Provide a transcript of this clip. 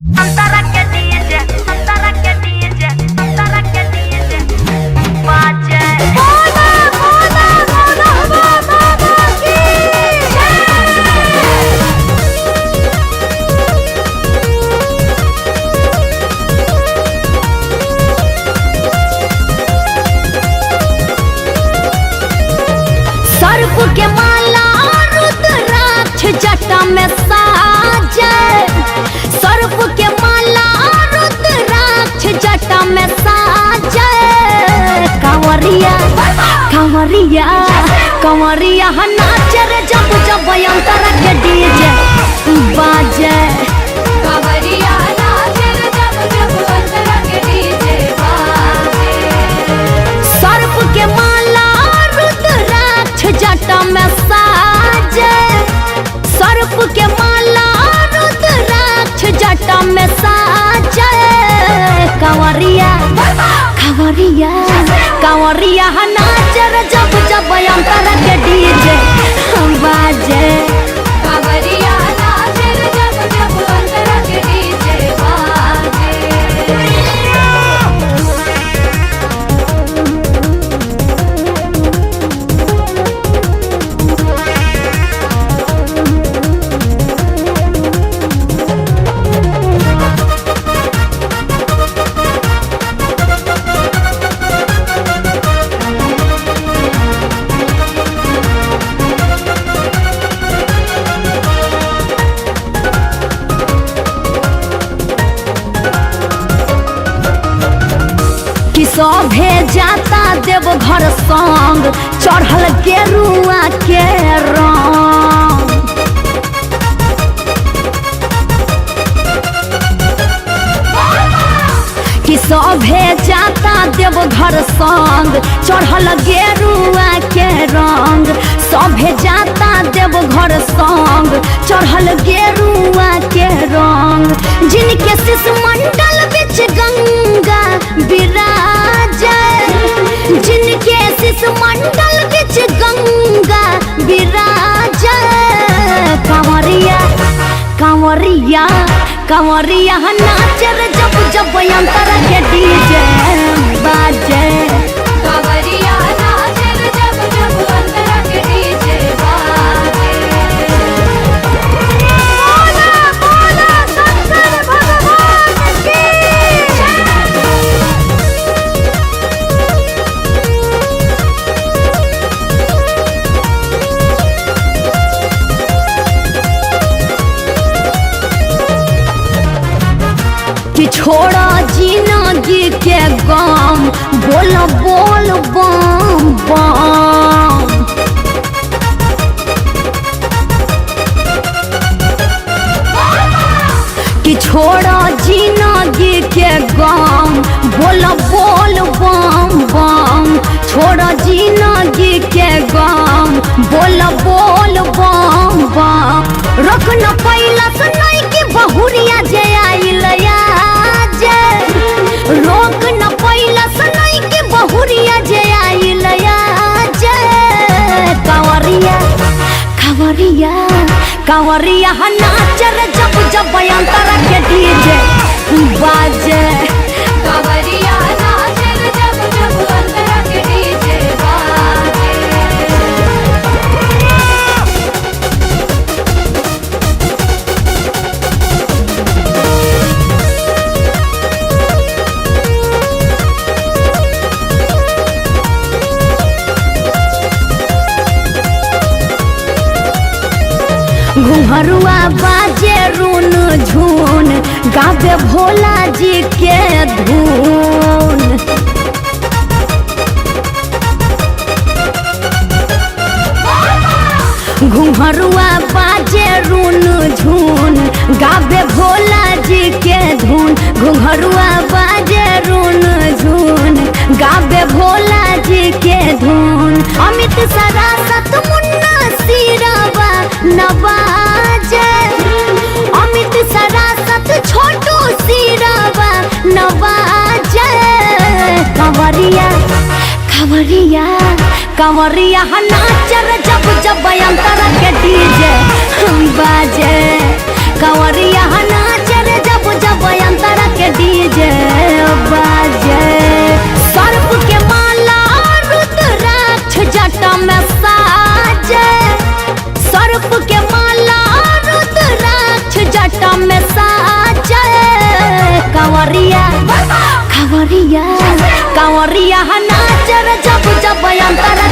अंतरा के डीजे अंतरा के डीजे अंतरा के डीजे बाजे बोला बोला बोला बाबा की सर्प के माला रुद्राक्ष जटा में साजे सर्प के माला रुद्राक्ष जटा में साजे कंवरिया कंवरिया कंवरिया नाचे रे जब जब अंतरा के डीजे बाजे कंवरिया नाचे रे जब जब अंतरा के डीजे बाजे सर्प के माला रुद्राक्ष जटा में साजे सर्प के माला रुद्राक्ष जटा में साजे कंवरिया कंवरिया कंवरिया नाच रे जब जब अंतरा के डीजे बाजे कंवरिया नाचे रे जब जब अंतरा के डीजे बाजे कि सभे जाता देव घर संग चढ़ल गेरुआ के रंग कि सभे जाता देव घर संग चढ़ल गेरुआ के रंग सभे जाता देव घर संग चढ़ल गेरुआ के रंग जिनके शिशुमंडल बिच गंगा विराजे जिनके शिशुमंडल बिच गंगा विराजे कंवरिया कंवरिया कंवरिया नाचे रे जब जब अंतरा के डीजे बाजे कंवरिया नाचे रे जब जब अंतरा के डीजे बाजे बोला बोला शंकर भगवान की कि छोड़ा जिंदगी के गम बोल बोल बम बम कि छोड़ा जिंदगी के गम बोल बोल बम बम छोड़ा जिंदगी के गम बोल बोल बम बम रख न पैला सुनाई कि बहुरिया जे आइल जे रोक न पैला सुनाई कि बहुरिया जे आइल जे कंवरिया कंवरिया कंवरिया नाच रे जब जब अंतरा के डीजे बाजे कंवरिया नाचे रे जब जब अंतरा के डीजे बाजे घुंघरुआ बाजे रून झून गावे भोला जी के धून घुंघरुआ बाजे रून झून गावे भोला जी के धून घुंघरुआ बाजे रून झून गावे भोला जी के धून अमित सरासत मुन्ना सिरवा नवाजे अमित सरासत छोटू सिरवा नवाजे कंवरिया कंवरिया कंवरिया नाच रे जब जब अंतरा के डीजे बाजे कंवरिया नाच रे जब जब बाजे रे जब जब अंतरा